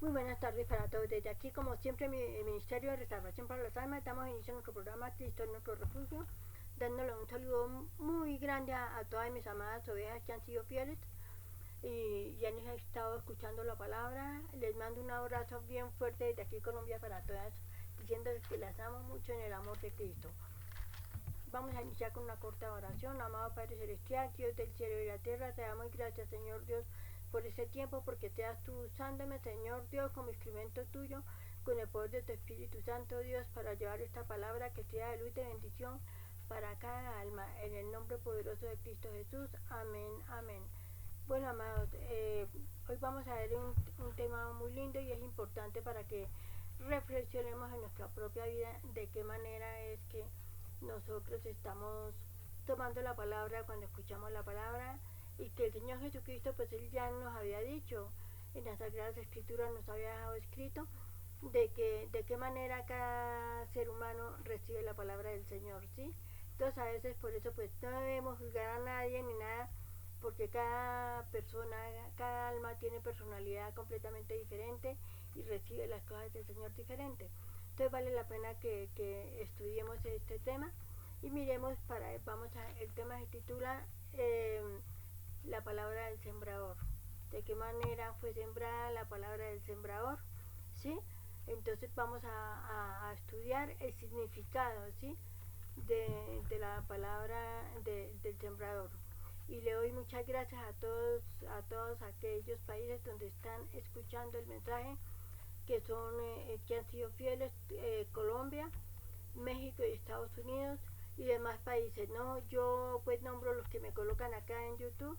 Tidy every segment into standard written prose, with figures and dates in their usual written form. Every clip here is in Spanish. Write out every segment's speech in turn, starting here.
Muy buenas tardes para todos. Desde aquí, como siempre, el Ministerio de Restauración para las Almas, estamos iniciando nuestro programa Cristo en nuestro refugio, dándole un saludo muy grande a todas mis amadas ovejas que han sido fieles y han estado escuchando la palabra. Les mando un abrazo bien fuerte desde aquí, Colombia, para todas, diciéndoles que las amo mucho en el amor de Cristo. Vamos a iniciar con una corta oración. Amado Padre Celestial, Dios del cielo y la tierra, te damos gracias, Señor Dios, por este tiempo, porque seas tú usándome, Señor Dios, como instrumento tuyo, con el poder de tu Espíritu Santo, Dios, para llevar esta palabra que sea de luz y de bendición para cada alma, en el nombre poderoso de Cristo Jesús. Amén, amén. Bueno, amados, hoy vamos a ver un tema muy lindo y es importante para que reflexionemos en nuestra propia vida de qué manera es que nosotros estamos tomando la palabra cuando escuchamos la palabra, y que el Señor Jesucristo, pues Él ya nos había dicho en las Sagradas Escrituras, nos había dejado escrito de qué manera cada ser humano recibe la palabra del Señor, ¿sí? Entonces a veces por eso pues no debemos juzgar a nadie ni nada, porque cada persona, cada alma tiene personalidad completamente diferente y recibe las cosas del Señor diferente. Entonces vale la pena que estudiemos este tema y miremos el tema se titula la palabra del sembrador. De qué manera fue sembrada la palabra del sembrador, ¿sí? Entonces vamos a estudiar el significado, ¿sí? De la palabra del sembrador. Y le doy muchas gracias a todos aquellos países donde están escuchando el mensaje, que han sido fieles, Colombia, México y Estados Unidos y demás países, ¿no? Yo pues nombro los que me colocan acá en YouTube,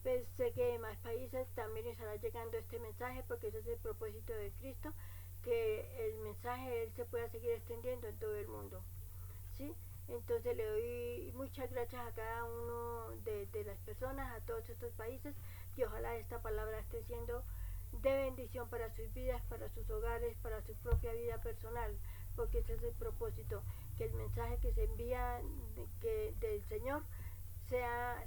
pues sé que en más países también estará llegando este mensaje, porque ese es el propósito de Cristo, que el mensaje de Él se pueda seguir extendiendo en todo el mundo, ¿sí? Entonces le doy muchas gracias a cada uno de las personas, a todos estos países, y ojalá esta palabra esté siendo de bendición para sus vidas, para sus hogares, para su propia vida personal, porque ese es el propósito, que el mensaje que se envía del Señor sea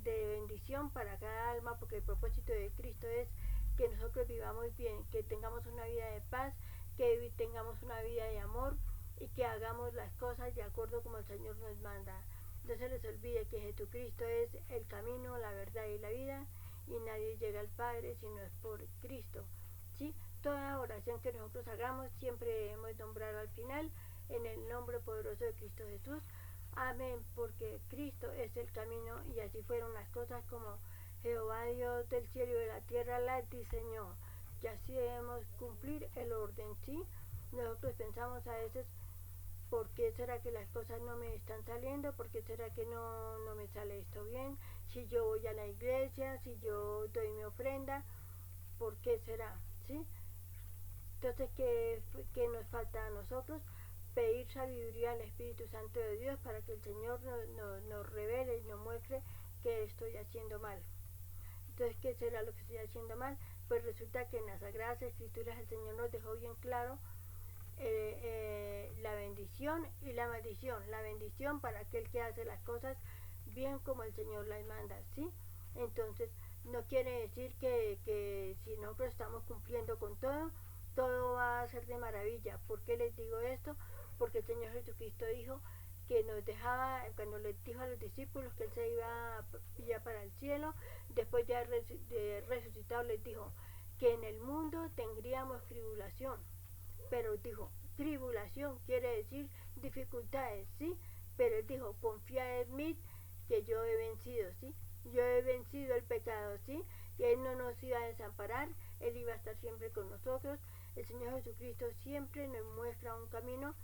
de bendición para cada alma, porque el propósito de Cristo es que nosotros vivamos bien, que tengamos una vida de paz, que tengamos una vida de amor y que hagamos las cosas de acuerdo como el Señor nos manda. No se les olvide que Jesucristo es el camino, la verdad y la vida, y nadie llega al Padre si no es por Cristo, ¿sí? Toda oración que nosotros hagamos siempre debemos nombrar al final en el nombre poderoso de Cristo Jesús. Amén, porque Cristo es el camino, y así fueron las cosas como Jehová Dios del cielo y de la tierra las diseñó, y así debemos cumplir el orden, ¿sí? Nosotros pensamos a veces, ¿por qué será que las cosas no me están saliendo? ¿Por qué será que no me sale esto bien? Si yo voy a la iglesia, si yo doy mi ofrenda, ¿por qué será? ¿Sí? Entonces, ¿qué nos falta a nosotros? Pedir sabiduría al Espíritu Santo de Dios para que el Señor nos revele y nos muestre que estoy haciendo mal. Entonces, ¿qué será lo que estoy haciendo mal? Pues resulta que en las Sagradas Escrituras el Señor nos dejó bien claro la bendición y la maldición. La bendición para aquel que hace las cosas bien como el Señor las manda, ¿sí? Entonces, no quiere decir que si nosotros estamos cumpliendo con todo va a ser de maravilla. ¿Por qué les digo esto? Porque el Señor Jesucristo dijo que nos dejaba, cuando les dijo a los discípulos que Él se iba ya para el cielo, después ya de resucitado, les dijo que en el mundo tendríamos tribulación, pero dijo, tribulación quiere decir dificultades, ¿sí? Pero él dijo, confía en mí, que yo he vencido, ¿sí? Yo he vencido el pecado, ¿sí? Y Él no nos iba a desamparar, Él iba a estar siempre con nosotros. El Señor Jesucristo siempre nos muestra un camino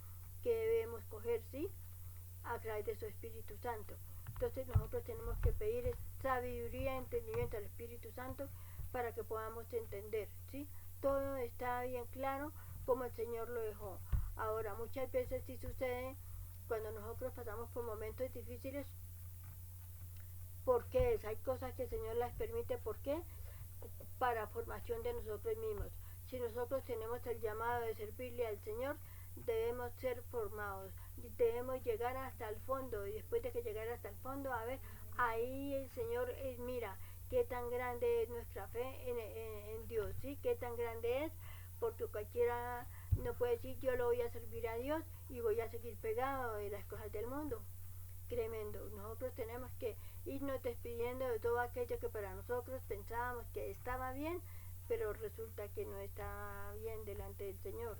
que debemos coger, ¿sí? A través de su Espíritu Santo. Entonces nosotros tenemos que pedir sabiduría, entendimiento al Espíritu Santo para que podamos entender, ¿sí? Todo está bien claro como el Señor lo dejó. Ahora, muchas veces sí sucede cuando nosotros pasamos por momentos difíciles, porque hay cosas que el Señor las permite, ¿por qué? Para formación de nosotros mismos. Si nosotros tenemos el llamado de servirle al Señor, debemos ser formados, debemos llegar hasta el fondo, y después de que llegar hasta el fondo, a ver, ahí el Señor mira qué tan grande es nuestra fe en Dios, ¿sí? Qué tan grande es, porque cualquiera no puede decir yo lo voy a servir a Dios y voy a seguir pegado de las cosas del mundo. Tremendo. Nosotros tenemos que irnos despidiendo de todo aquello que para nosotros pensábamos que estaba bien, pero resulta que no está bien delante del Señor.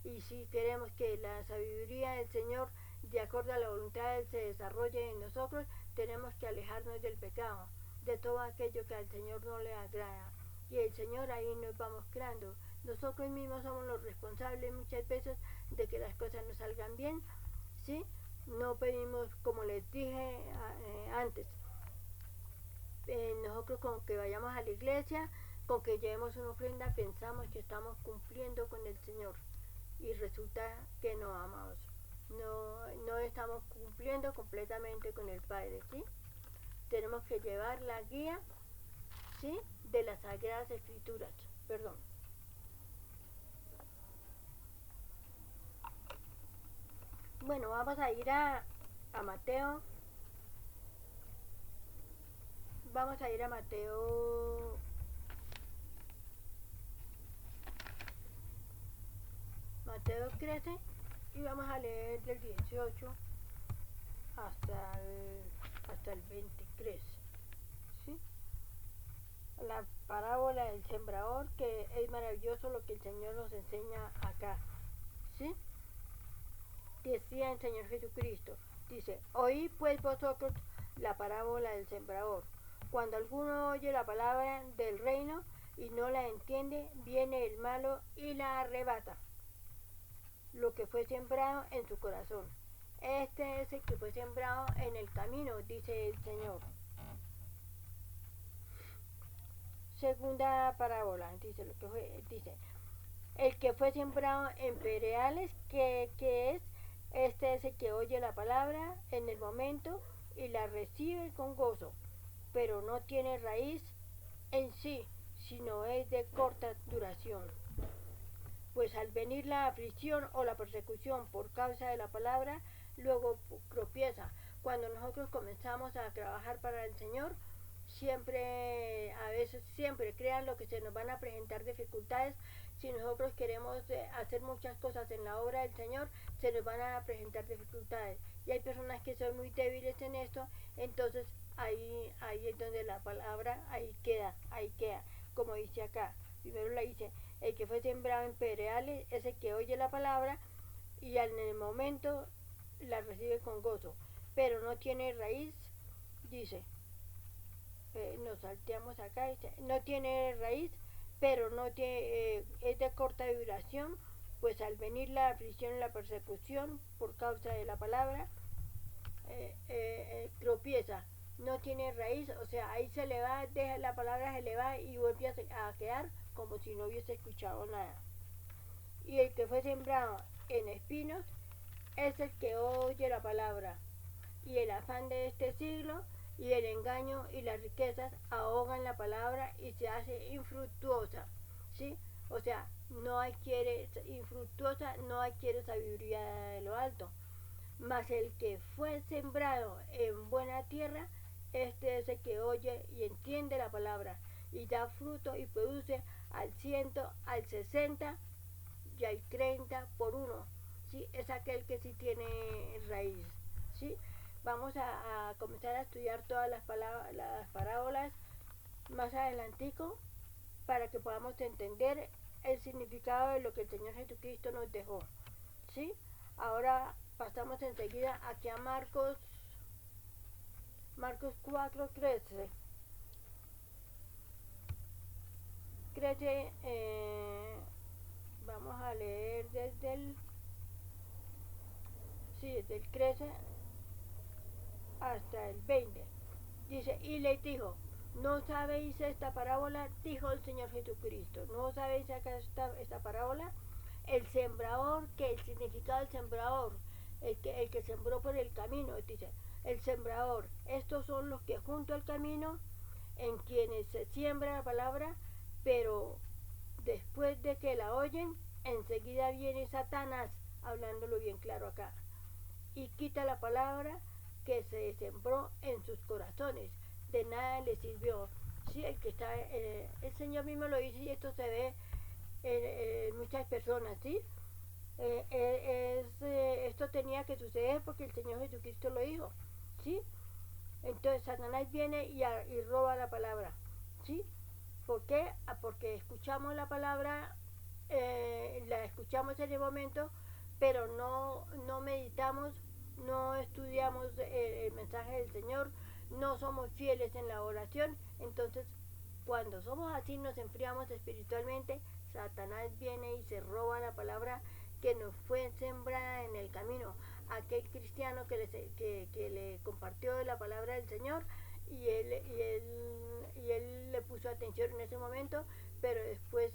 Y si queremos que la sabiduría del Señor, de acuerdo a la voluntad de Él, se desarrolle en nosotros, tenemos que alejarnos del pecado, de todo aquello que al Señor no le agrada. Y el Señor ahí nos va mostrando. Nosotros mismos somos los responsables muchas veces de que las cosas no salgan bien, ¿sí? No pedimos, como les dije antes, nosotros con que vayamos a la iglesia, con que llevemos una ofrenda, pensamos que estamos cumpliendo con el Señor y resulta que no, amados, no estamos cumpliendo completamente con el Padre, ¿sí? Tenemos que llevar la guía, ¿sí?, de las Sagradas Escrituras, perdón. Bueno, vamos a ir a Mateo. Vamos a ir a Mateo 13 y vamos a leer del 18 hasta el 23, ¿sí? La parábola del sembrador, que es maravilloso lo que el Señor nos enseña acá, ¿sí? Decía el Señor Jesucristo, dice, oí pues vosotros la parábola del sembrador. Cuando alguno oye la palabra del reino y no la entiende, viene el malo y la arrebata lo que fue sembrado en su corazón. Este es el que fue sembrado en el camino, dice el Señor. Segunda parábola, dice el que fue sembrado en pereales, que es, este es el que oye la palabra en el momento y la recibe con gozo, pero no tiene raíz en sí, sino es de corta duración. Pues al venir la aflicción o la persecución por causa de la palabra, luego tropieza. Cuando nosotros comenzamos a trabajar para el Señor, siempre crean lo que se nos van a presentar dificultades. Si nosotros queremos hacer muchas cosas en la obra del Señor, se nos van a presentar dificultades. Y hay personas que son muy débiles en esto, entonces ahí es donde la palabra, ahí queda, como dice acá. Primero la dice, el que fue sembrado en pedregales es el que oye la palabra y en el momento la recibe con gozo, pero no tiene raíz, dice, nos salteamos acá, dice, no tiene raíz, pero no tiene, es de corta duración, pues al venir la aflicción y la persecución por causa de la palabra, tropieza, no tiene raíz, o sea, ahí se le va, deja la palabra, se le va y vuelve a quedar como si no hubiese escuchado nada. Y el que fue sembrado en espinos es el que oye la palabra, y el afán de este siglo y el engaño y las riquezas ahogan la palabra y se hace infructuosa, ¿sí? O sea, no adquiere infructuosa, no adquiere sabiduría de lo alto. Mas el que fue sembrado en buena tierra, este es el que oye y entiende la palabra y da fruto y produce al 100, al 60 y al 30 por uno, ¿sí? Es aquel que sí tiene raíz, ¿sí? Vamos a comenzar a estudiar todas las parábolas más adelantico para que podamos entender el significado de lo que el Señor Jesucristo nos dejó, ¿sí? Ahora pasamos enseguida aquí a Marcos 4:13. Vamos a leer desde el 13 hasta el 20. Dice, y les dijo, ¿no sabéis esta parábola? Dijo el Señor Jesucristo, ¿no sabéis acá esta parábola? El sembrador, que el significado del sembrador, el que sembró por el camino, dice, el sembrador, estos son los que junto al camino, en quienes se siembra la palabra, pero después de que la oyen, enseguida viene Satanás, hablándolo bien claro acá, y quita la palabra que se sembró en sus corazones. De nada les sirvió. ¿sí? El que está, el Señor mismo lo dice y esto se ve en muchas personas, ¿sí? Esto tenía que suceder porque el Señor Jesucristo lo dijo, ¿sí? Entonces Satanás viene y roba la palabra, ¿sí? ¿Por qué? Porque escuchamos la palabra, la escuchamos en el momento, pero no meditamos, no estudiamos el mensaje del Señor, no somos fieles en la oración. Entonces, cuando somos así, nos enfriamos espiritualmente, Satanás viene y se roba la palabra que nos fue sembrada en el camino. Aquel cristiano que le compartió la palabra del Señor y él le puso atención en ese momento, pero después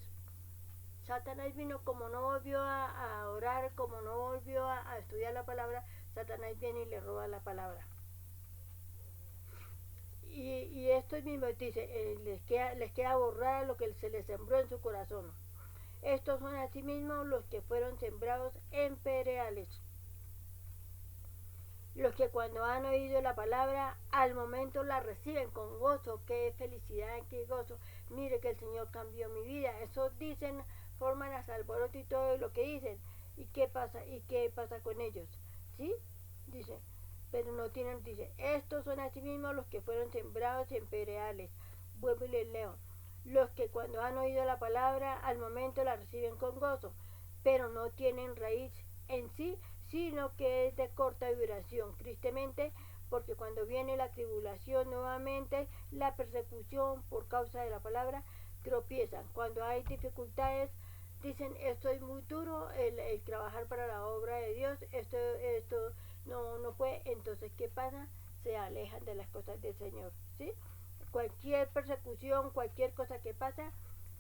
Satanás vino, como no volvió a orar, como no volvió a estudiar la palabra, Satanás viene y le roba la palabra. Y esto mismo dice, les queda borrada lo que se les sembró en su corazón. Estos son asimismo los que fueron sembrados en pedregales, los que cuando han oído la palabra al momento la reciben con gozo. Qué felicidad, qué gozo, mire que el Señor cambió mi vida. Eso dicen, forman hasta alboroto y todo lo que dicen. ¿Y qué pasa con ellos? ¿Sí? Dice, pero no tienen, dice, estos son asimismo los que fueron sembrados en pedregales. Vuelvo y les leo, los que cuando han oído la palabra al momento la reciben con gozo, pero no tienen raíz en sí, sino que es de corta duración. Tristemente, porque cuando viene la tribulación nuevamente, la persecución por causa de la palabra, tropiezan. Cuando hay dificultades, dicen, esto es muy duro, el trabajar para la obra de Dios, esto no fue. Entonces, ¿qué pasa? Se alejan de las cosas del Señor, ¿sí? Cualquier persecución, cualquier cosa que pasa,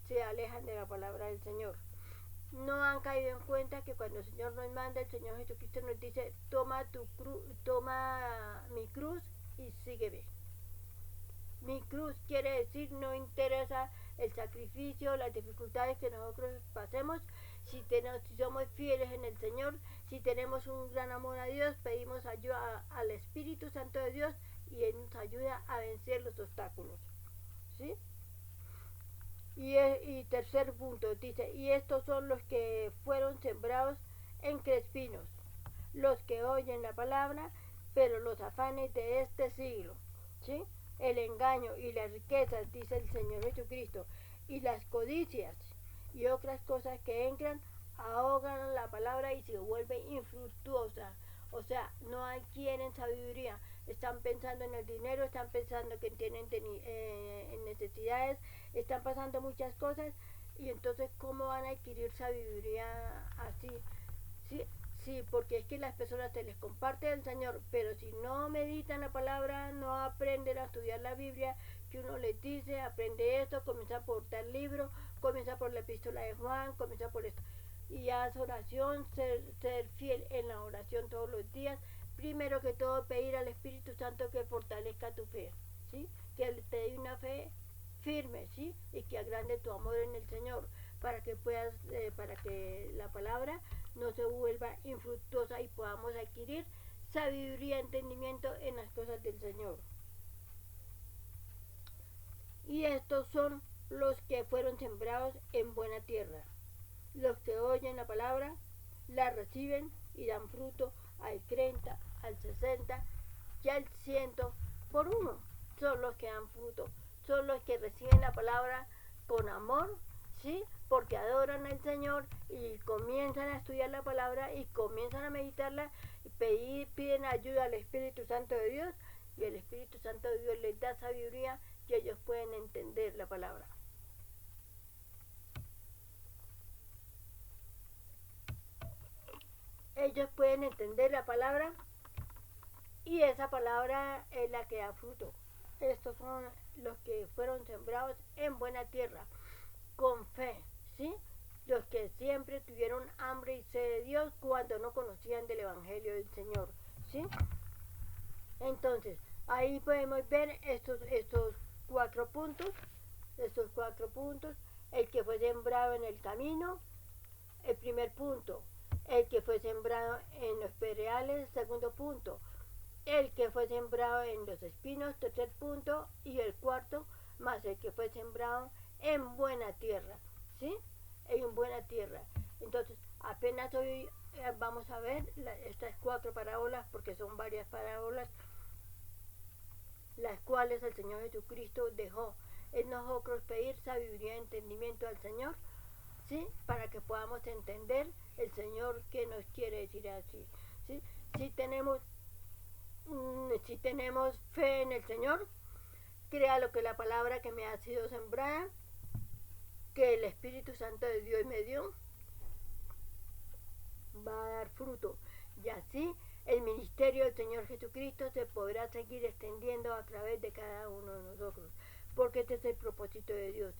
se alejan de la palabra del Señor. No han caído en cuenta que cuando el Señor nos manda, el Señor Jesucristo nos dice, toma mi cruz y sígueme. Mi cruz quiere decir, no interesa el sacrificio, las dificultades que nosotros pasemos. Si somos fieles en el Señor, si tenemos un gran amor a Dios, pedimos ayuda al Espíritu Santo de Dios y Él nos ayuda a vencer los obstáculos, ¿sí? Y tercer punto, dice, y estos son los que fueron sembrados en crespinos, los que oyen la palabra, pero los afanes de este siglo, ¿sí? El engaño y las riquezas, dice el Señor Jesucristo, y las codicias y otras cosas que entran, ahogan la palabra y se vuelve infructuosa. O sea, no adquieren sabiduría, están pensando en el dinero, están pensando que tienen necesidades, están pasando muchas cosas, y entonces ¿cómo van a adquirir sabiduría así? Sí, sí, porque es que las personas se les comparte el Señor, pero si no meditan la palabra, no aprenden a estudiar la Biblia, que uno les dice, aprende esto, comienza por tal libro, comienza por la epístola de Juan, comienza por esto. Y haz oración, ser fiel en la oración todos los días. Primero que todo, pedir al Espíritu Santo que fortalezca tu fe, ¿sí? Que te dé una fe firme, ¿sí? Y que agrande tu amor en el Señor, para que para que la palabra no se vuelva infructuosa y podamos adquirir sabiduría, entendimiento en las cosas del Señor. Y estos son los que fueron sembrados en buena tierra, los que oyen la palabra, la reciben y dan fruto al 30, al 60 y al 100 por uno. Son los que dan fruto, son los que reciben la palabra con amor, ¿sí? Porque adoran al Señor y comienzan a estudiar la palabra y comienzan a meditarla y piden ayuda al Espíritu Santo de Dios, y el Espíritu Santo de Dios les da sabiduría y ellos pueden entender la palabra. Ellos pueden entender la palabra y esa palabra es la que da fruto. Estos son los que fueron sembrados en buena tierra, con fe, ¿sí? Los que siempre tuvieron hambre y sed de Dios cuando no conocían del Evangelio del Señor, ¿sí? Entonces, ahí podemos ver estos cuatro puntos, el que fue sembrado en el camino, el primer punto, el que fue sembrado en los pedregales, segundo punto, el que fue sembrado en los espinos, tercer punto, y el cuarto, más el que fue sembrado en buena tierra, ¿sí? En buena tierra. Entonces, apenas hoy vamos a ver estas 4 parábolas, porque son varias parábolas, las cuales el Señor Jesucristo dejó en nosotros pedir sabiduría y entendimiento al Señor, ¿sí? Para que podamos entender el Señor que nos quiere decir así, ¿sí? Si tenemos fe en el Señor, crea lo que la palabra que me ha sido sembrada, que el Espíritu Santo de Dios me dio, va a dar fruto. Y así el ministerio del Señor Jesucristo se podrá seguir extendiendo a través de cada uno de nosotros. Porque este es el propósito de Dios,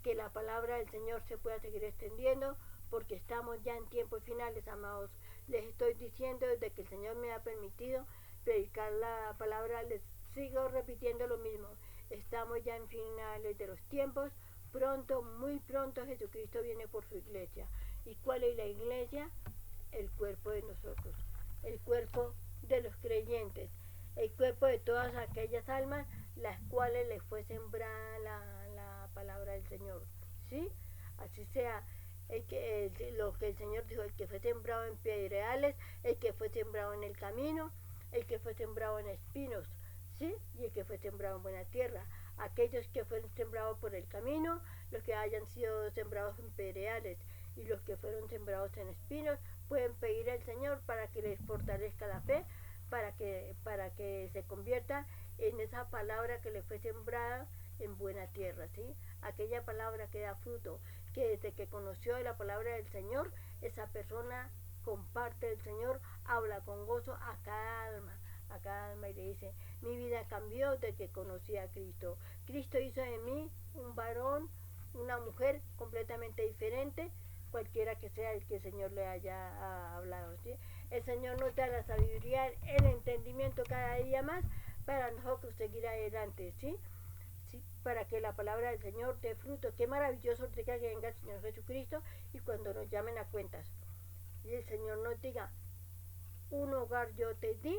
que la palabra del Señor se pueda seguir extendiendo, porque estamos ya en tiempos finales, amados. Les estoy diciendo desde que el Señor me ha permitido predicar la palabra, les sigo repitiendo lo mismo. Estamos ya en finales de los tiempos. Pronto, muy pronto, Jesucristo viene por su iglesia. ¿Y cuál es la iglesia? El cuerpo de nosotros, el cuerpo de los creyentes, el cuerpo de todas aquellas almas las cuales les fue sembrada la palabra del Señor, ¿sí? Así sea, lo que el Señor dijo, el que fue sembrado en pedregales, el que fue sembrado en el camino, el que fue sembrado en espinos, ¿sí? Y el que fue sembrado en buena tierra. Aquellos que fueron sembrados por el camino, los que hayan sido sembrados en pedregales y los que fueron sembrados en espinos, pueden pedir al Señor para que les fortalezca la fe, para que se convierta en esa palabra que le fue sembrada en buena tierra, ¿sí? Aquella palabra que da fruto, que desde que conoció la palabra del Señor, esa persona comparte el Señor, habla con gozo a cada alma y le dice, mi vida cambió desde que conocí a Cristo. Cristo hizo de mí un varón, una mujer completamente diferente, cualquiera que sea el que el Señor le haya hablado, ¿sí? El Señor nos da la sabiduría, el entendimiento cada día más para nosotros seguir adelante, ¿sí? ¿Sí? Para que la palabra del Señor dé fruto. Qué maravilloso sea que venga el Señor Jesucristo y cuando nos llamen a cuentas y el Señor nos diga, un hogar yo te di,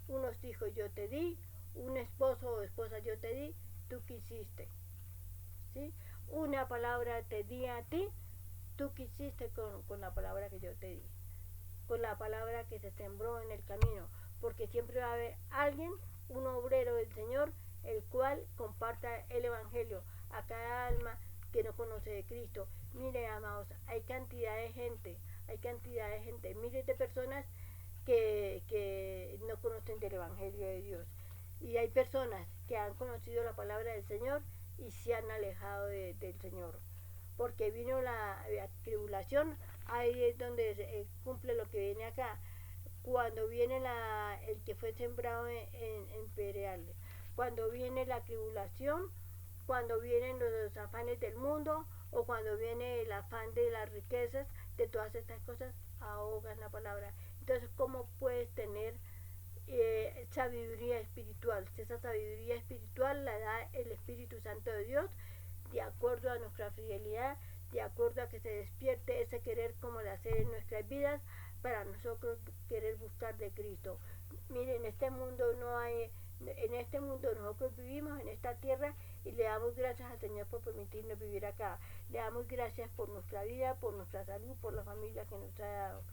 unos hijos yo te di, un esposo o esposa yo te di, tú quisiste, ¿sí? Una palabra te di a ti, tú quisiste con la palabra que yo te di, con la palabra que se sembró en el camino, porque siempre va a haber alguien, un obrero del Señor, el cual comparta el Evangelio a cada alma que no conoce de Cristo. Mire, amados, hay cantidad de gente, miles de personas que no conocen del Evangelio de Dios. Y hay personas que han conocido la palabra del Señor y se han alejado del Señor. Porque vino la tribulación, ahí es donde se cumple lo que viene acá. Cuando viene el que fue sembrado en cereales, cuando viene la tribulación, cuando vienen los afanes del mundo o cuando viene el afán de las riquezas, de todas estas cosas, ahogan la palabra. Entonces, ¿cómo puedes tener sabiduría espiritual? Esa sabiduría espiritual la da el Espíritu Santo de Dios, de acuerdo a nuestra fidelidad, de acuerdo a que se despierte ese querer como el hacer en nuestras vidas, para nosotros querer buscar de Cristo. Miren, en este mundo nosotros vivimos en esta tierra y le damos gracias al Señor por permitirnos vivir acá. Le damos gracias por nuestra vida, por nuestra salud, por la familia que nos ha dado.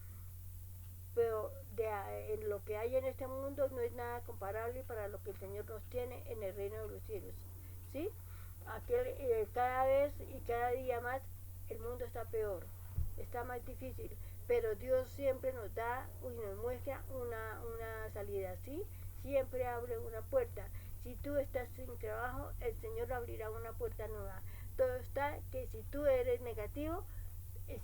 Pero en lo que hay en este mundo no es nada comparable para lo que el Señor nos tiene en el reino de los cielos, ¿sí? Cada vez y cada día más el mundo está peor, está más difícil, pero Dios siempre nos da y nos muestra una salida, ¿sí? Siempre abre una puerta. Si tú estás sin trabajo, el Señor abrirá una puerta nueva. Todo está que si tú eres negativo,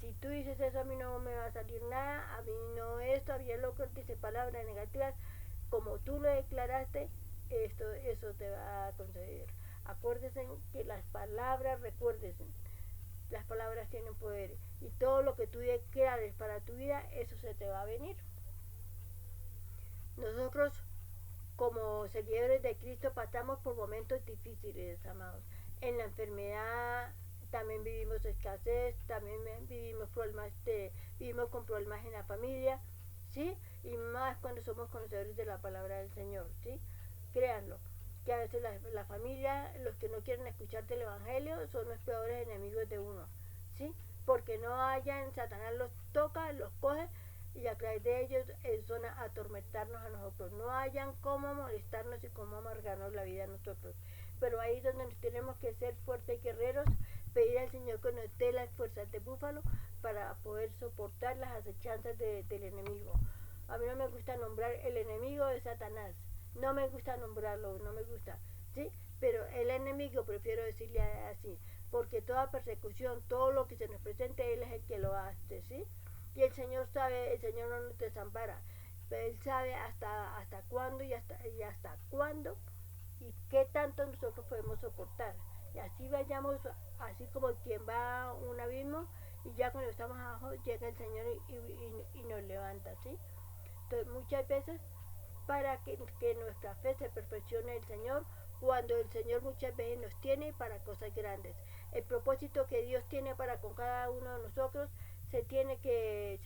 si tú dices eso, a mí no me va a salir nada, a mí no esto, había loco, dice palabras negativas, como tú lo declaraste, eso te va a conceder. Acuérdense que las palabras, recuérdense, las palabras tienen poder y todo lo que tú declares para tu vida, eso se te va a venir. Nosotros, como seguidores de Cristo, pasamos por momentos difíciles, amados. En la enfermedad también vivimos escasez, también vivimos con problemas en la familia, ¿sí? Y más cuando somos conocedores de la palabra del Señor, ¿sí? Créanlo, porque a veces la familia, los que no quieren escucharte el evangelio, son los peores enemigos de uno, ¿sí? Porque no hayan, Satanás los toca, los coge y a través de ellos son a atormentarnos a nosotros, no hayan cómo molestarnos y cómo amargarnos la vida a nosotros. Pero ahí es donde nos tenemos que ser fuertes y guerreros, pedir al Señor que nos dé las fuerzas de búfalo para poder soportar las acechanzas del enemigo. A mí no me gusta nombrar el enemigo de Satanás, no me gusta nombrarlo, no me gusta, ¿sí? Pero el enemigo prefiero decirle así, porque toda persecución, todo lo que se nos presente, Él es el que lo hace, ¿sí? Y el Señor sabe, el Señor no nos desampara, pero Él sabe hasta cuándo y hasta cuándo y qué tanto nosotros podemos soportar. Y así vayamos, así como quien va a un abismo, y ya cuando estamos abajo llega el Señor y nos levanta, ¿sí? Entonces muchas veces para que nuestra fe se perfeccione el Señor, cuando el Señor muchas veces nos tiene para cosas grandes. El propósito que Dios tiene para con cada uno de nosotros se tiene que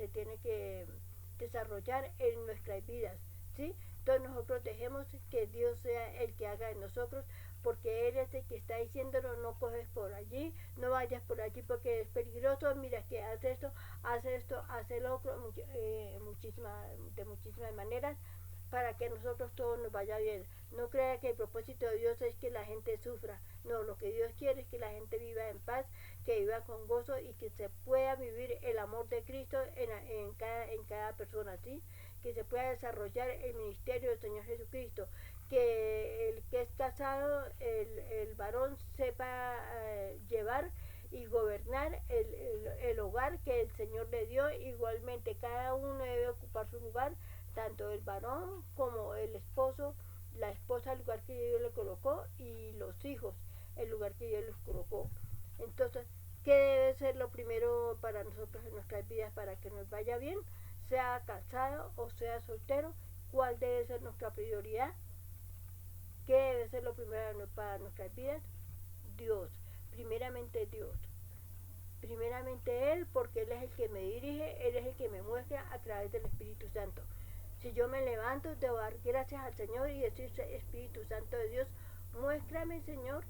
desarrollar en nuestras vidas, ¿sí? Entonces nosotros dejemos que Dios sea el que haga en nosotros, porque Él es el que está diciéndonos: no coges por allí, no vayas por allí porque es peligroso, mira que hace esto, hace lo otro, de muchísimas maneras, para que nosotros todos nos vaya bien. No crea que el propósito de Dios es que la gente sufra, no, lo que Dios quiere es que la gente viva en paz, que viva con gozo y que se pueda vivir el amor de Cristo en cada persona, ¿sí? Que se pueda desarrollar el ministerio del Señor Jesucristo, que el que es casado, el varón sepa llevar y gobernar el hogar que el Señor le dio. Igualmente cada uno debe ocupar su lugar, tanto el varón como el esposo, la esposa el lugar que Dios le colocó, y los hijos el lugar que Dios les colocó. Entonces, ¿qué debe ser lo primero para nosotros en nuestras vidas para que nos vaya bien? Sea casado o sea soltero, ¿cuál debe ser nuestra prioridad? ¿Qué debe ser lo primero para nuestras vidas? Dios, primeramente Dios. Primeramente Él, porque Él es el que me dirige, Él es el que me muestra a través del Espíritu Santo. Si yo me levanto, debo dar gracias al Señor y decir: Espíritu Santo de Dios, muéstrame, Señor,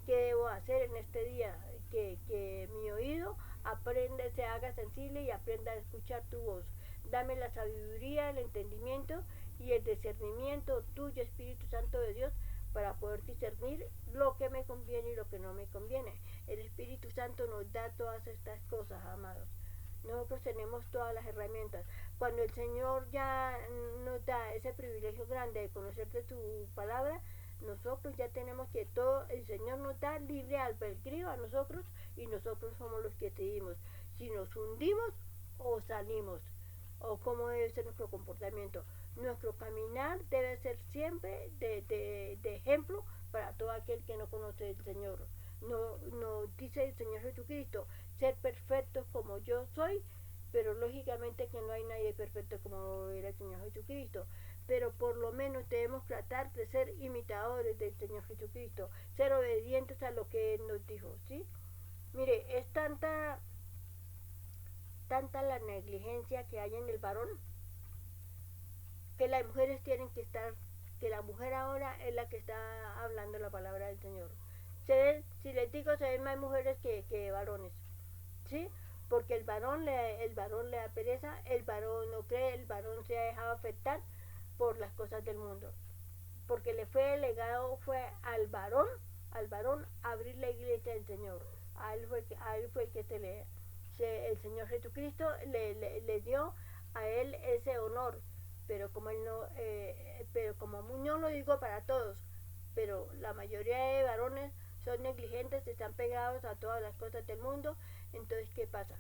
qué debo hacer en este día, que mi oído aprenda, se haga sensible y aprenda a escuchar tu voz. Dame la sabiduría, el entendimiento y el discernimiento tuyo, Espíritu Santo de Dios, para poder discernir lo que me conviene y lo que no me conviene. El Espíritu Santo nos da todas estas cosas, amados. Nosotros tenemos todas las herramientas. Cuando el Señor ya nos da ese privilegio grande de conocer de su palabra, nosotros ya tenemos que todo, el Señor nos da libre albedrío a nosotros, y nosotros somos los que decidimos si nos hundimos o salimos, o cómo debe ser nuestro comportamiento. Nuestro caminar debe ser siempre de ejemplo para todo aquel que no conoce al Señor. No dice el Señor Jesucristo: ser perfectos como yo soy, pero lógicamente que no hay nadie perfecto como era el Señor Jesucristo. Pero por lo menos debemos tratar de ser imitadores del Señor Jesucristo, ser obedientes a lo que Él nos dijo, ¿sí? Mire, es tanta la negligencia que hay en el varón, que las mujeres tienen que estar, que la mujer ahora es la que está hablando la palabra del Señor. Si les digo, se ven más mujeres que varones, ¿sí? Porque el varón le da pereza, el varón no cree, el varón se ha dejado afectar por las cosas del mundo, porque le fue delegado, fue al varón abrir la iglesia del Señor. A él fue el que el Señor Jesucristo le dio a él ese honor, pero como él no, no lo digo para todos, pero la mayoría de varones son negligentes, están pegados a todas las cosas del mundo. Entonces, ¿qué pasa?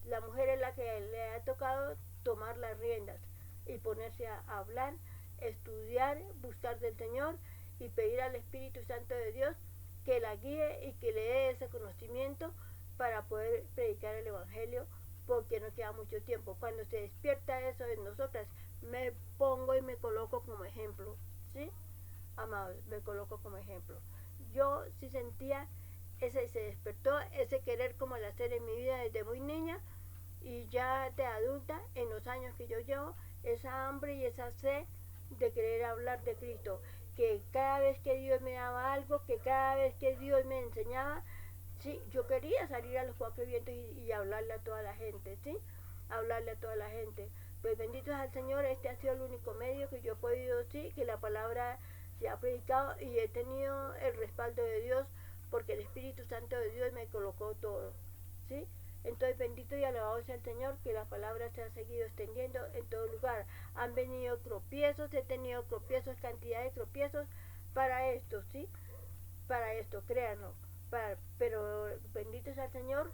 La mujer es la que le ha tocado tomar las riendas y ponerse a hablar, estudiar, buscar del Señor y pedir al Espíritu Santo de Dios que la guíe y que le dé ese conocimiento para poder predicar el Evangelio, porque no queda mucho tiempo. Cuando se despierta eso en nosotras, me pongo y me coloco como ejemplo, ¿sí? Amados, me coloco como ejemplo. Yo sí sentía se despertó ese querer como el hacer en mi vida desde muy niña, y ya de adulta, en los años que yo llevo, esa hambre y esa sed de querer hablar de Cristo. que cada vez que Dios me daba algo, que cada vez que Dios me enseñaba, sí, yo quería salir a los cuatro vientos y hablarle a toda la gente, ¿sí? Hablarle a toda la gente. Pues bendito es al Señor, este ha sido el único medio que yo he podido, sí, que la palabra se ha predicado y he tenido el respaldo de Dios porque el Espíritu Santo de Dios me colocó todo, ¿sí? Entonces bendito y alabado sea el Señor que la palabra se ha seguido extendiendo en todo lugar. Han venido tropiezos, he tenido tropiezos, cantidad de tropiezos para esto, ¿sí? Para esto, créanlo. Pero bendito sea el Señor,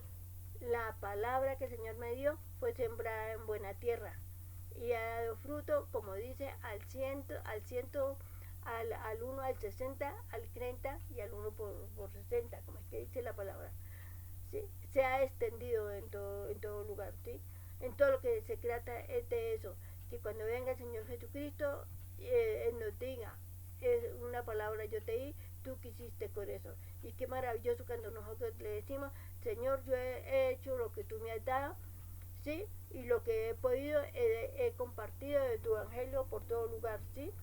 la palabra que el Señor me dio fue sembrada en buena tierra y ha dado fruto, como dice, al 100, al 1, al 60, al 30 y al 1 por 60, como es que dice la palabra. ¿Sí? Se ha extendido en todo lugar, ¿sí? En todo lo que se trata es de eso, que cuando venga el Señor Jesucristo, Él nos diga, es una palabra yo te di, tú quisiste con eso. Y qué maravilloso cuando nosotros le decimos, Señor, yo he hecho lo que tú me has dado, ¿sí? Y lo que he podido, he compartido de tu evangelio por todo lugar, ¿sí?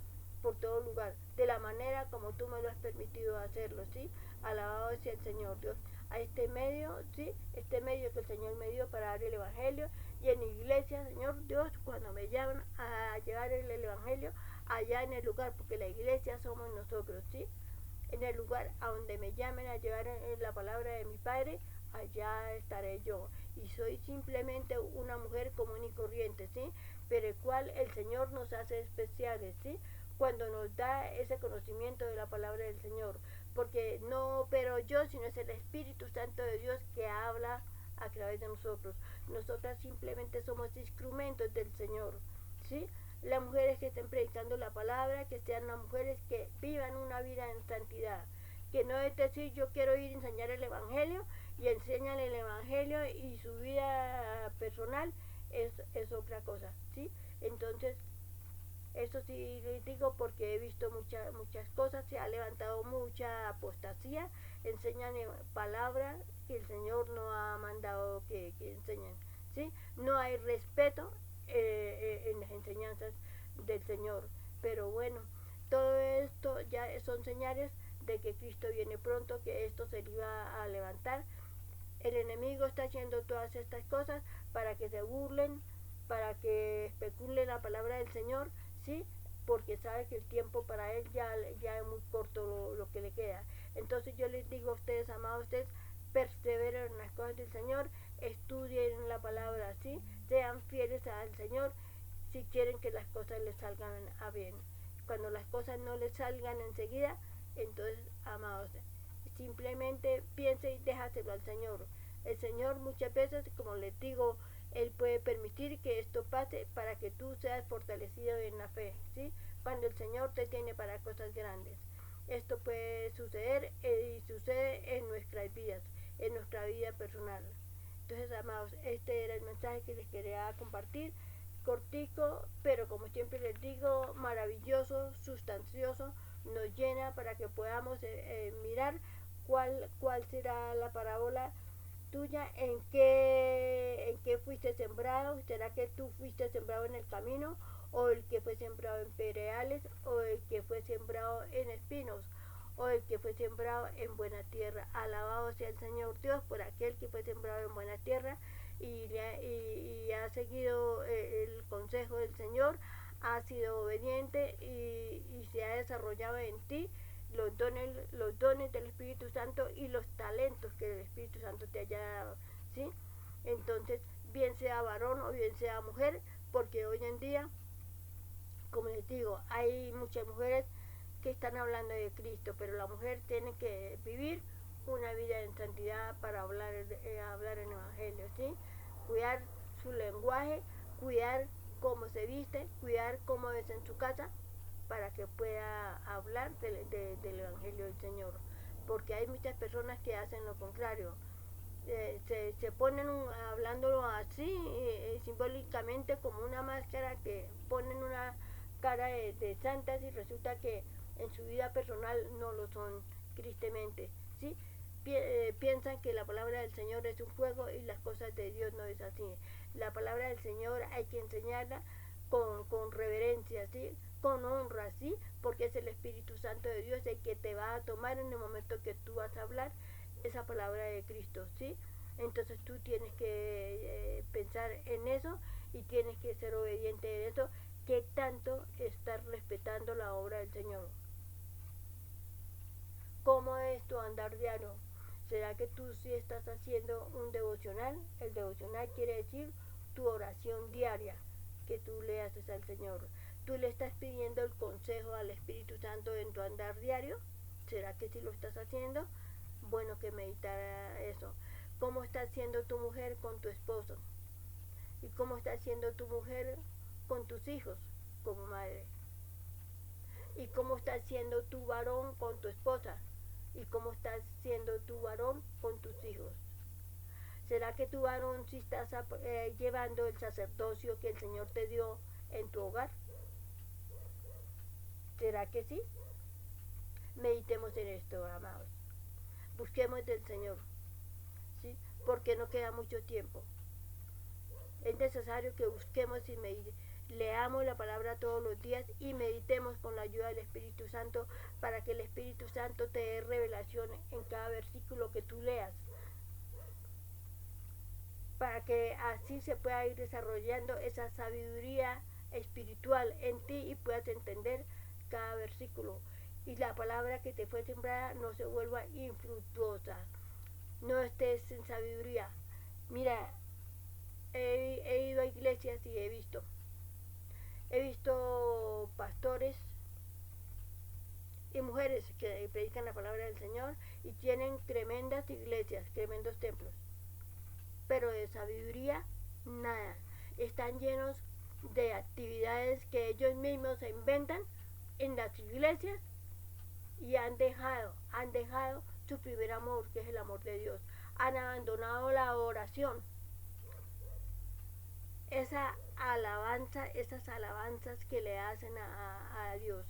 Por todo lugar, de la manera como tú me lo has permitido hacerlo, ¿sí? Alabado sea el Señor Dios. A este medio, ¿sí? Este medio que el Señor me dio para dar el evangelio, y en iglesia, Señor Dios, cuando me llaman a llevar el evangelio, allá en el lugar, porque la iglesia somos nosotros, ¿sí? En el lugar a donde me llamen a llevar la palabra de mi Padre, allá estaré yo. Y soy simplemente una mujer común y corriente, ¿sí? Pero el cual el Señor nos hace especiales, ¿sí? Cuando nos da ese conocimiento de la palabra del Señor. Porque no pero yo, sino es el Espíritu Santo de Dios que habla a través de nosotros. Nosotras simplemente somos instrumentos del Señor, ¿sí? Las mujeres que estén predicando la palabra, que sean las mujeres que vivan una vida en santidad, que no es decir yo quiero ir a enseñar el evangelio y enseñan el evangelio y su vida personal es otra cosa, ¿sí? Entonces eso sí les digo porque he visto muchas cosas, se ha levantado mucha apostasía, enseñan palabras que el Señor no ha mandado que enseñen, ¿sí? No hay respeto en las enseñanzas del Señor, pero bueno, todo esto ya son señales de que Cristo viene pronto, que esto se iba a levantar. El enemigo está haciendo todas estas cosas para que se burlen, para que especulen la palabra del Señor, ¿sí? Porque sabe que el tiempo para él ya es muy corto lo que le queda. Entonces yo les digo a ustedes, amados, ustedes perseveren en las cosas del Señor, estudien la palabra, ¿sí? Sean fieles al Señor si quieren que las cosas les salgan a bien. Cuando las cosas no les salgan enseguida, entonces, amados, simplemente piense y déjaselo al Señor. El Señor muchas veces, como les digo, Él puede permitir que esto pase para que tú seas fortalecido en la fe, ¿sí? Cuando el Señor te tiene para cosas grandes. Esto puede suceder y sucede en nuestras vidas, en nuestra vida personal. Entonces, amados, este era el mensaje que les quería compartir. Cortico, pero como siempre les digo, maravilloso, sustancioso, nos llena para que podamos mirar cuál será la parábola tuya, en qué fuiste sembrado. ¿Será que tú fuiste sembrado en el camino, o el que fue sembrado en pedregales, o el que fue sembrado en espinos, o el que fue sembrado en buena tierra? Alabado sea el Señor Dios por aquel que fue sembrado en buena tierra y ha seguido el consejo del Señor, ha sido obediente y se ha desarrollado en ti los dones del Espíritu Santo y los talentos que el Espíritu Santo te haya dado, ¿sí? Entonces, bien sea varón o bien sea mujer, porque hoy en día, como les digo, hay muchas mujeres que están hablando de Cristo, pero la mujer tiene que vivir una vida en santidad para hablar el evangelio, ¿sí? Cuidar su lenguaje, cuidar cómo se viste, cuidar cómo es en su casa, para que pueda hablar del evangelio del Señor, porque hay muchas personas que hacen lo contrario. Se ponen hablándolo así, simbólicamente, como una máscara, que ponen una cara de santas y resulta que en su vida personal no lo son tristemente, ¿sí? Piensan que la palabra del Señor es un juego y las cosas de Dios no es así. La palabra del Señor hay que enseñarla con reverencia, ¿sí? con honra, ¿sí? Porque es el Espíritu Santo de Dios el que te va a tomar en el momento que tú vas a hablar esa palabra de Cristo, ¿sí? Entonces tú tienes que pensar en eso y tienes que ser obediente en eso, que tanto estás respetando la obra del Señor. ¿Cómo es tu andar diario? ¿Será que tú sí estás haciendo un devocional? El devocional quiere decir tu oración diaria que tú le haces al Señor. ¿Tú le estás pidiendo el consejo al Espíritu Santo en tu andar diario? ¿Será que sí lo estás haciendo? Bueno, que meditar eso. ¿Cómo está haciendo tu mujer con tu esposo? ¿Y cómo está haciendo tu mujer con tus hijos como madre? ¿Y cómo está haciendo tu varón con tu esposa? ¿Y cómo estás siendo tu varón con tus hijos? ¿Será que tu varón sí estás llevando el sacerdocio que el Señor te dio en tu hogar? ¿Será que sí? Meditemos en esto, amados. Busquemos del Señor, ¿sí? Porque no queda mucho tiempo. Es necesario que busquemos y leamos la palabra todos los días y meditemos con la ayuda del Espíritu Santo para que el Espíritu Santo te dé revelación en cada versículo que tú leas, para que así se pueda ir desarrollando esa sabiduría espiritual en ti y puedas entender cada versículo y la palabra que te fue sembrada no se vuelva infructuosa. No estés sin sabiduría. Mira, he ido a iglesias y he visto pastores y mujeres que predican la palabra del Señor y tienen tremendas iglesias, tremendos templos, pero de sabiduría nada. Están llenos de actividades que ellos mismos se inventan en las iglesias y han dejado su primer amor, que es el amor de Dios. Han abandonado la oración, esa alabanza, esas alabanzas que le hacen a Dios.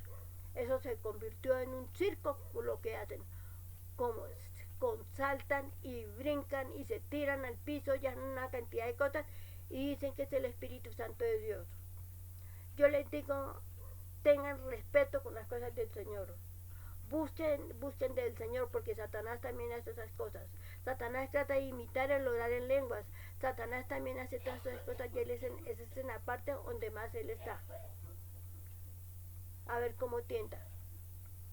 Eso se convirtió en un circo lo que hacen, como saltan y brincan y se tiran al piso y hacen una cantidad de cosas y dicen que es el Espíritu Santo de Dios. Yo les digo, tengan respeto con las cosas del Señor. Busquen del Señor, porque Satanás también hace esas cosas. Satanás trata de imitar el orar en lenguas. Satanás también hace todas esas cosas y esa es en la parte donde más él está. A ver cómo tienta.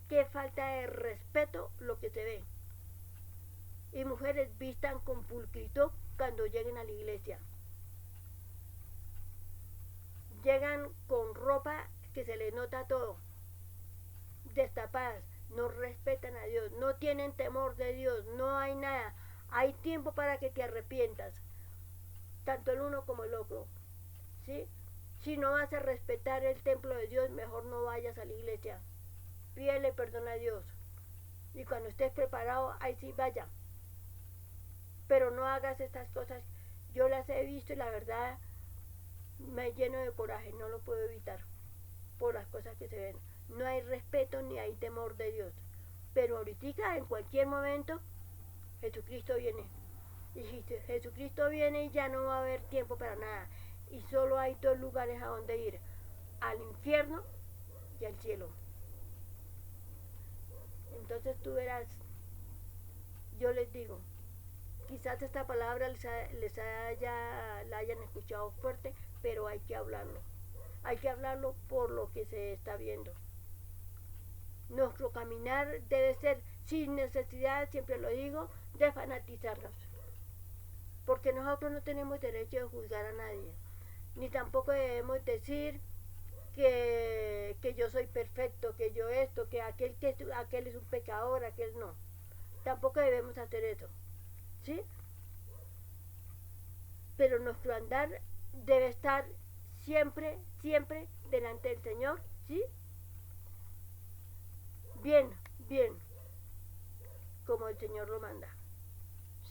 Qué falta de respeto lo que se ve. Y mujeres vistan con pulcritud cuando lleguen a la iglesia. Llegan con ropa que se les nota todo, destapadas. No respetan a Dios, no tienen temor de Dios, no hay nada. Hay tiempo para que te arrepientas, tanto el uno como el otro, ¿sí? Si no vas a respetar el templo de Dios, mejor no vayas a la iglesia. Pídele perdón a Dios. Y cuando estés preparado, ahí sí vaya. Pero no hagas estas cosas. Yo las he visto y la verdad me lleno de coraje, no lo puedo evitar por las cosas que se ven. No hay respeto ni hay temor de Dios. Pero ahorita, en cualquier momento, Jesucristo viene. Y si Jesucristo viene, ya no va a haber tiempo para nada. Y solo hay dos lugares a donde ir: al infierno y al cielo. Entonces tú verás, yo les digo, quizás esta palabra la hayan escuchado fuerte, pero hay que hablarlo. Hay que hablarlo por lo que se está viendo. Nuestro caminar debe ser sin necesidad, siempre lo digo, de fanatizarnos. Porque nosotros no tenemos derecho de juzgar a nadie. Ni tampoco debemos decir que yo soy perfecto, que yo esto, que aquel es un pecador, aquel no. Tampoco debemos hacer eso, ¿sí? Pero nuestro andar debe estar siempre delante del Señor, ¿sí? Bien, como el Señor lo manda,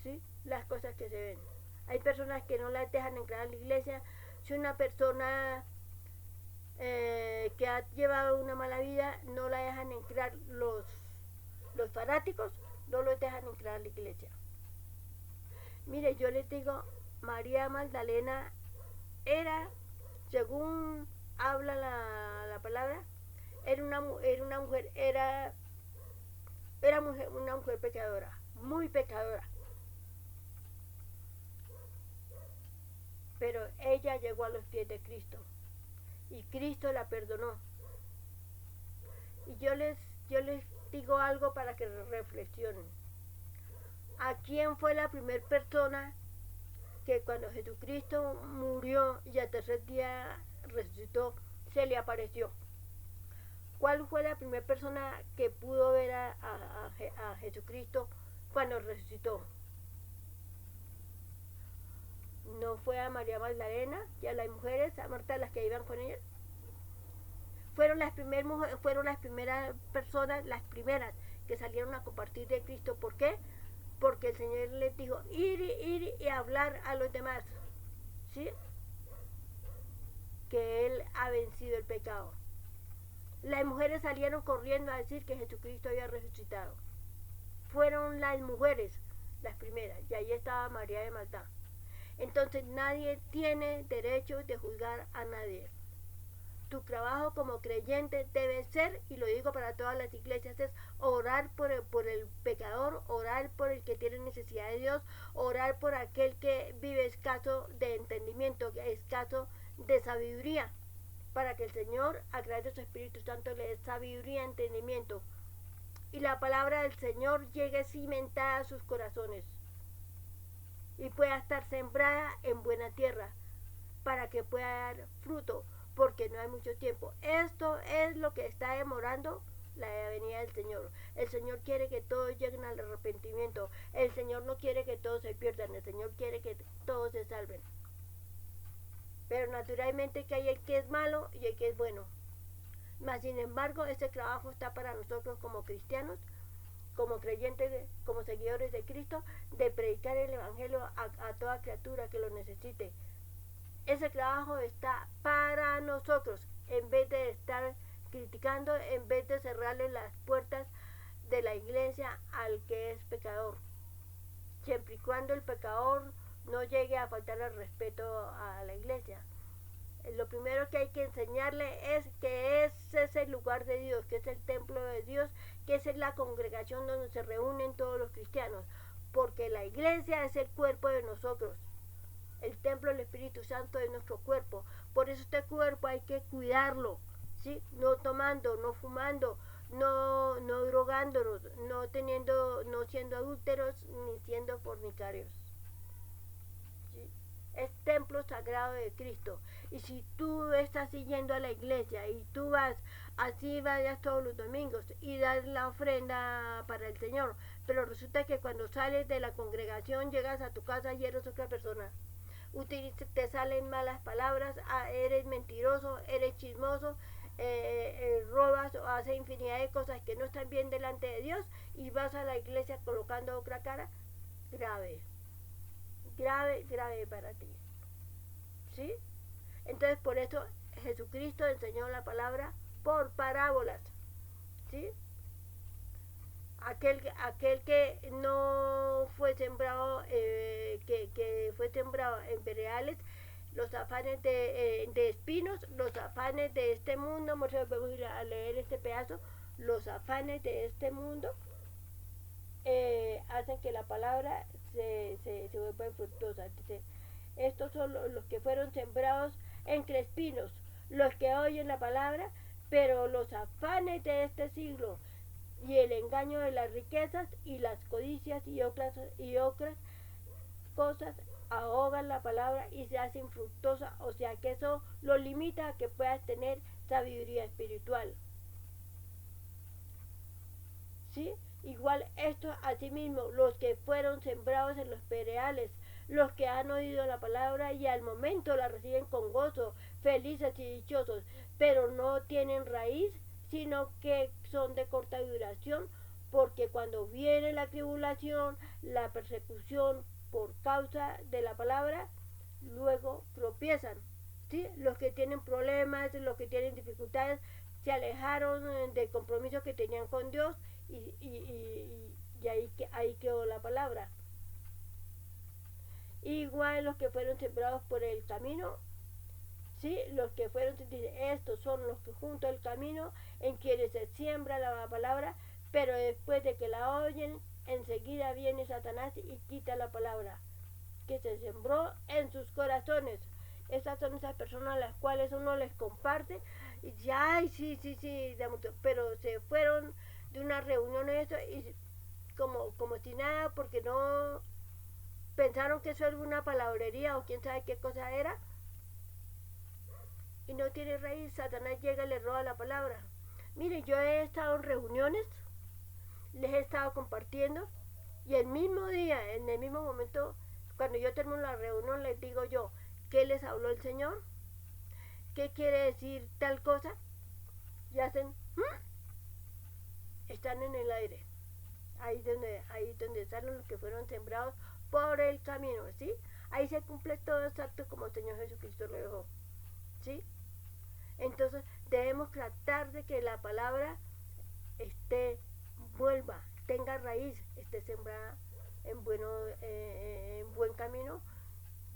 ¿sí? Las cosas que se ven. Hay personas que no las dejan entrar a la iglesia. Si una persona que ha llevado una mala vida, no la dejan entrar los fanáticos, no los dejan entrar a la iglesia. Mire, yo les digo, María Magdalena era, según habla la palabra, una mujer pecadora, muy pecadora. Pero ella llegó a los pies de Cristo y Cristo la perdonó. Y yo les digo algo para que reflexionen. ¿A quién fue la primera persona que cuando Jesucristo murió y al tercer día resucitó, se le apareció? ¿Cuál fue la primera persona que pudo ver a Jesucristo cuando resucitó? ¿No fue a María Magdalena y a las mujeres, a Marta, las que iban con ella? Fueron las primeras personas, las primeras que salieron a compartir de Cristo. ¿Por qué? Porque el Señor les dijo, ir y hablar a los demás, ¿sí? Que Él ha vencido el pecado. Las mujeres salieron corriendo a decir que Jesucristo había resucitado. Fueron las mujeres las primeras, y ahí estaba María de Magdala. Entonces nadie tiene derecho de juzgar a nadie. Tu trabajo como creyente debe ser, y lo digo para todas las iglesias, es orar por el pecador, orar por el que tiene necesidad de Dios, orar por aquel que vive escaso de entendimiento, escaso de sabiduría, para que el Señor, a través de su Espíritu Santo, le dé sabiduría, entendimiento, y la palabra del Señor llegue cimentada a sus corazones y pueda estar sembrada en buena tierra, para que pueda dar fruto, porque no hay mucho tiempo. Esto es lo que está demorando la venida del Señor. El Señor quiere que todos lleguen al arrepentimiento. El Señor no quiere que todos se pierdan. El Señor quiere que todos se salven. Pero naturalmente que hay el que es malo y el que es bueno. Mas sin embargo, este trabajo está para nosotros como cristianos, como creyentes, como seguidores de Cristo, de predicar el Evangelio a toda criatura que lo necesite. Ese trabajo está para nosotros, en vez de estar criticando, en vez de cerrarle las puertas de la iglesia al que es pecador. Siempre y cuando el pecador no llegue a faltar el respeto a la iglesia. Lo primero que hay que enseñarle es que ese es el lugar de Dios, que es el templo de Dios, que esa es la congregación donde se reúnen todos los cristianos, porque la iglesia es el cuerpo de nosotros. El templo del Espíritu Santo es nuestro cuerpo. Por eso este cuerpo hay que cuidarlo, ¿sí? No tomando, no fumando, no drogándonos, no siendo adúlteros ni siendo fornicarios. ¿Sí? Es templo sagrado de Cristo. Y si tú estás siguiendo a la iglesia y tú vayas todos los domingos y das la ofrenda para el Señor, pero resulta que cuando sales de la congregación llegas a tu casa y eres otra persona, te salen malas palabras, eres mentiroso, eres chismoso, robas o haces infinidad de cosas que no están bien delante de Dios y vas a la iglesia colocando otra cara, grave para ti, ¿sí? Entonces por eso Jesucristo enseñó la palabra por parábolas, ¿sí? Aquel que no fue sembrado, que fue sembrado en cereales, los afanes de espinos, los afanes de este mundo, vamos a leer este pedazo, los afanes de este mundo hacen que la palabra se vuelva infructuosa. Dice, estos son los que fueron sembrados entre espinos, los que oyen la palabra, pero los afanes de este siglo y el engaño de las riquezas y las codicias y otras cosas ahogan la palabra y se hace infructuosa, o sea que eso lo limita a que puedas tener sabiduría espiritual, ¿sí? Igual esto asimismo, los que fueron sembrados en los cereales, los que han oído la palabra y al momento la reciben con gozo, felices y dichosos, pero no tienen raíz, sino que son de corta duración, porque cuando viene la tribulación, la persecución por causa de la palabra, luego tropiezan, ¿sí? Los que tienen problemas, los que tienen dificultades, se alejaron del compromiso que tenían con Dios y ahí quedó la palabra. Igual los que fueron sembrados por el camino, ¿sí? Los que fueron, estos son los que junto al camino en quienes se siembra la palabra, pero después de que la oyen, enseguida viene Satanás y quita la palabra que se sembró en sus corazones. Esas son esas personas a las cuales uno les comparte y dice, ay, sí, pero se fueron de una reunión eso, y como si nada, porque no pensaron que eso era una palabrería o quién sabe qué cosa era, y no tiene raíz. Satanás llega y le roba la palabra. Mire, yo he estado en reuniones, les he estado compartiendo, y el mismo día, en el mismo momento, cuando yo termino la reunión, les digo yo, ¿qué les habló el Señor? ¿Qué quiere decir tal cosa? Y hacen, están en el aire. Ahí donde están los que fueron sembrados por el camino, ¿sí? Ahí se cumple todo exacto como el Señor Jesucristo lo dejó, ¿sí? Entonces debemos tratar de que la palabra vuelva, tenga raíz, esté sembrada en buen camino,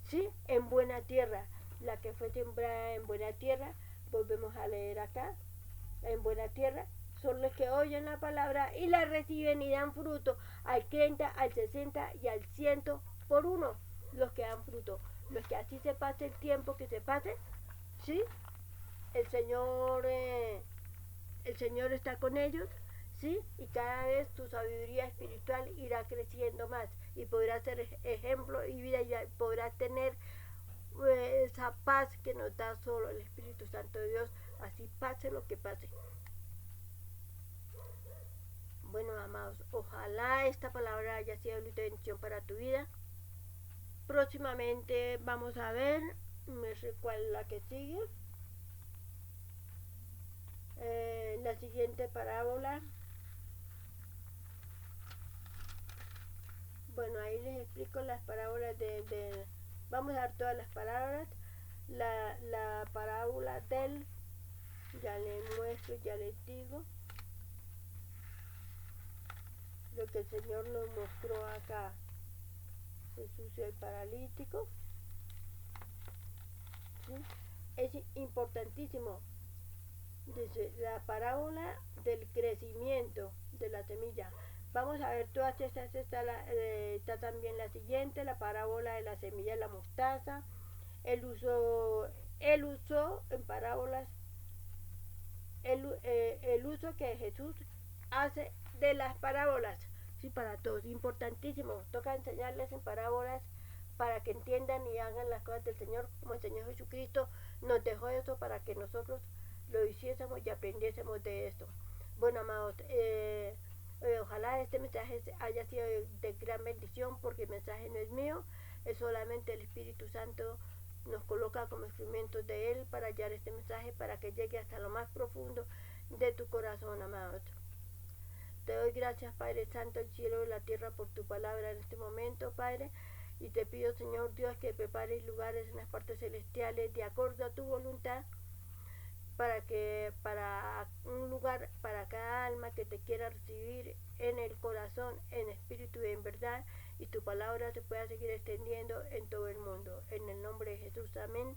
¿sí? En buena tierra. La que fue sembrada en buena tierra, volvemos a leer acá, en buena tierra, son los que oyen la palabra y la reciben y dan fruto al 30, al 60 y al 100 por uno. Los que dan fruto, los que así se pase el tiempo que se pase, ¿sí? El Señor está con ellos, ¿sí? Y cada vez tu sabiduría espiritual irá creciendo más y podrás ser ejemplo y vida, y podrás tener esa paz que nos da solo el Espíritu Santo de Dios, así pase lo que pase. Bueno, amados, ojalá esta palabra haya sido de bendición para tu vida. Próximamente vamos a ver, no sé cuál es la que sigue, la siguiente parábola. Bueno, ahí les explico las parábolas vamos a dar todas las palabras. La parábola del, ya les muestro, ya les digo lo que el Señor nos mostró acá. Jesús el paralítico, ¿sí? Es importantísimo. Dice la parábola del crecimiento de la semilla. Vamos a ver todas estas. Está también la siguiente, la parábola de la semilla de la mostaza. Él usó en parábolas el uso que Jesús hace de las parábolas, sí, para todos, importantísimo. Toca enseñarles en parábolas para que entiendan y hagan las cosas del Señor, como el Señor Jesucristo nos dejó eso para que nosotros lo hiciésemos y aprendiésemos de esto. Bueno, amados, ojalá este mensaje haya sido de gran bendición, porque el mensaje no es mío, es solamente el Espíritu Santo nos coloca como instrumentos de Él para hallar este mensaje, para que llegue hasta lo más profundo de tu corazón, amados. Te doy gracias, Padre Santo, el cielo y la tierra, por tu palabra en este momento, Padre. Y te pido, Señor Dios, que prepares lugares en las partes celestiales de acuerdo a tu voluntad, para un lugar para cada alma que te quiera recibir en el corazón, en espíritu y en verdad, y tu palabra se pueda seguir extendiendo en todo el mundo. En el nombre de Jesús, amén.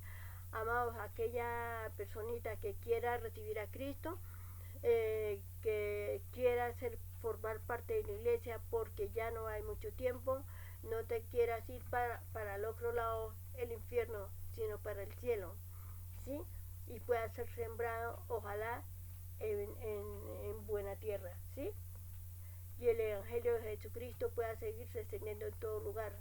Amados, aquella personita que quiera recibir a Cristo, que quiera formar parte de la iglesia, porque ya no hay mucho tiempo, no te quieras ir para el otro lado, el infierno, sino para el cielo, ¿sí? Y pueda ser sembrado, ojalá, en buena tierra, ¿sí? Y el Evangelio de Jesucristo pueda seguirse extendiendo en todo lugar.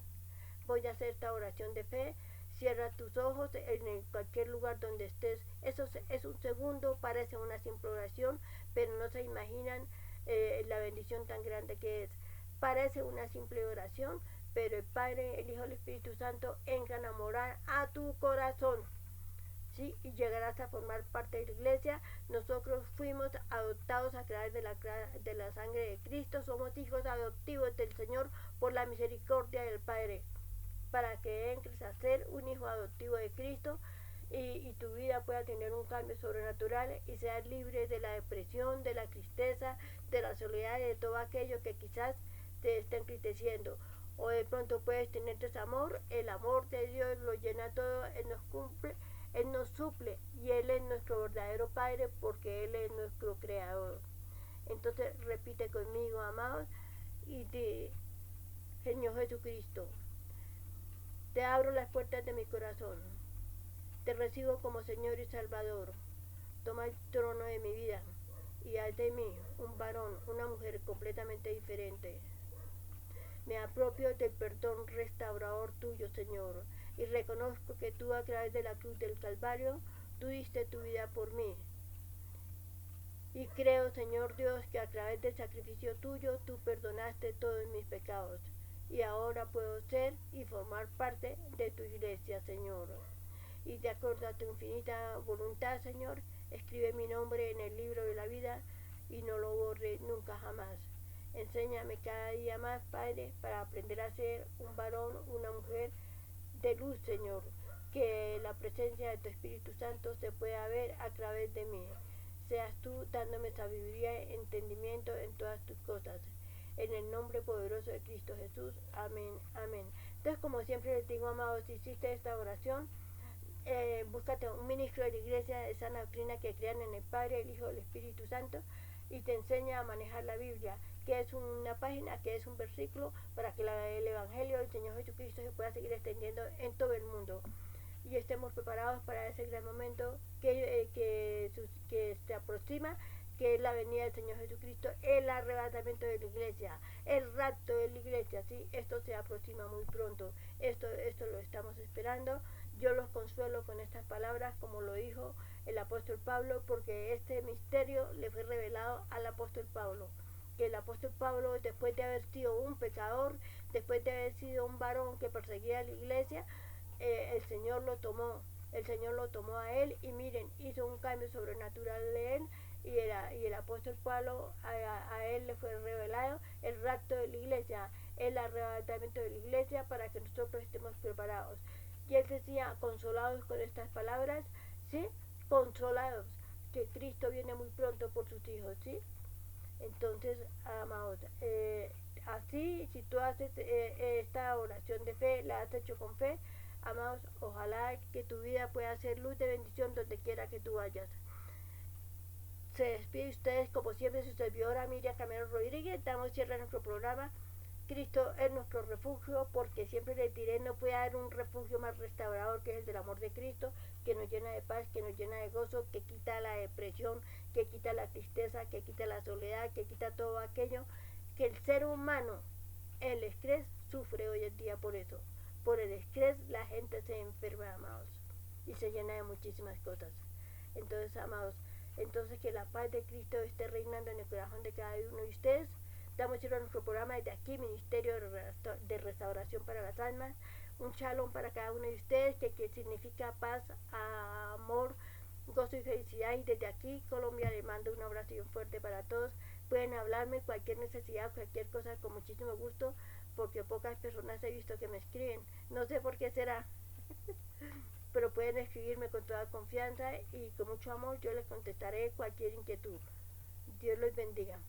Voy a hacer esta oración de fe. Cierra tus ojos en cualquier lugar donde estés. Eso es un segundo, parece una simple oración, pero no se imaginan la bendición tan grande que es. Parece una simple oración, pero el Padre, el Hijo y el Espíritu Santo entran a morar a tu corazón, ¿sí? Y llegarás a formar parte de la iglesia. Nosotros fuimos adoptados a través de la sangre de Cristo. Somos hijos adoptivos del Señor por la misericordia del Padre, para que entres a ser un hijo adoptivo de Cristo y tu vida pueda tener un cambio sobrenatural y seas libre de la depresión, de la tristeza, de la soledad y de todo aquello que quizás te esté entristeciendo. O de pronto puedes tener desamor. El amor de Dios lo llena todo, Él nos cumple Él nos suple y Él es nuestro verdadero Padre porque Él es nuestro Creador. Entonces repite conmigo, amados, y di, Señor Jesucristo, te abro las puertas de mi corazón, te recibo como Señor y Salvador, toma el trono de mi vida y haz de mí un varón, una mujer completamente diferente. Me apropio del perdón restaurador tuyo, Señor, y reconozco que tú a través de la cruz del Calvario, tú diste tu vida por mí. Y creo, Señor Dios, que a través del sacrificio tuyo, tú perdonaste todos mis pecados. Y ahora puedo ser y formar parte de tu iglesia, Señor. Y de acuerdo a tu infinita voluntad, Señor, escribe mi nombre en el libro de la vida y no lo borre nunca jamás. Enséñame cada día más, Padre, para aprender a ser un varón, una mujer de luz, Señor, que la presencia de tu Espíritu Santo se pueda ver a través de mí. Seas tú dándome sabiduría y entendimiento en todas tus cosas. En el nombre poderoso de Cristo Jesús. Amén, amén. Entonces, como siempre les digo, amados, si hiciste esta oración, búscate un ministro de la iglesia de sana doctrina que crean en el Padre, el Hijo y el Espíritu Santo y te enseña a manejar la Biblia, que es una página, que es un versículo para que el Evangelio del Señor Jesucristo se pueda seguir extendiendo en todo el mundo y estemos preparados para ese gran momento que se aproxima, que es la venida del Señor Jesucristo, el arrebatamiento de la iglesia, el rapto de la iglesia, ¿sí? Esto se aproxima muy pronto, esto lo estamos esperando. Yo los consuelo con estas palabras, como lo dijo el apóstol Pablo, porque este misterio le fue revelado al apóstol Pablo, que el apóstol Pablo, después de haber sido un pecador, después de haber sido un varón que perseguía a la iglesia, el Señor lo tomó a él y miren, hizo un cambio sobrenatural de él y el apóstol Pablo a él le fue revelado el rapto de la iglesia, el arrebatamiento de la iglesia para que nosotros estemos preparados. Y él decía, consolados con estas palabras, ¿sí? Consolados, que Cristo viene muy pronto por sus hijos, ¿sí? Entonces, amados, así, si tú haces esta oración de fe, la has hecho con fe, amados, ojalá que tu vida pueda ser luz de bendición donde quiera que tú vayas. Se despide ustedes, como siempre, su servidora Miriam Camero Rodríguez. Damos cierre a nuestro programa. Cristo es nuestro refugio, porque siempre les diré, no puede haber un refugio más restaurador que es el del amor de Cristo, que nos llena de paz, que nos llena de gozo, que quita la depresión, que quita la tristeza, que quita la soledad, que quita todo aquello que el ser humano, el estrés, sufre hoy en día por eso. Por el estrés la gente se enferma, amados, y se llena de muchísimas cosas. Entonces, amados, entonces que la paz de Cristo esté reinando en el corazón de cada uno de ustedes. Damos cierre a nuestro programa desde aquí, Ministerio de Restauración para las Almas. Un shalom para cada uno de ustedes, que significa paz, amor, gozo y felicidad. Y desde aquí, Colombia, les mando un abrazo y un fuerte para todos. Pueden hablarme cualquier necesidad, cualquier cosa, con muchísimo gusto, porque pocas personas he visto que me escriben. No sé por qué será, pero pueden escribirme con toda confianza y con mucho amor yo les contestaré cualquier inquietud. Dios los bendiga.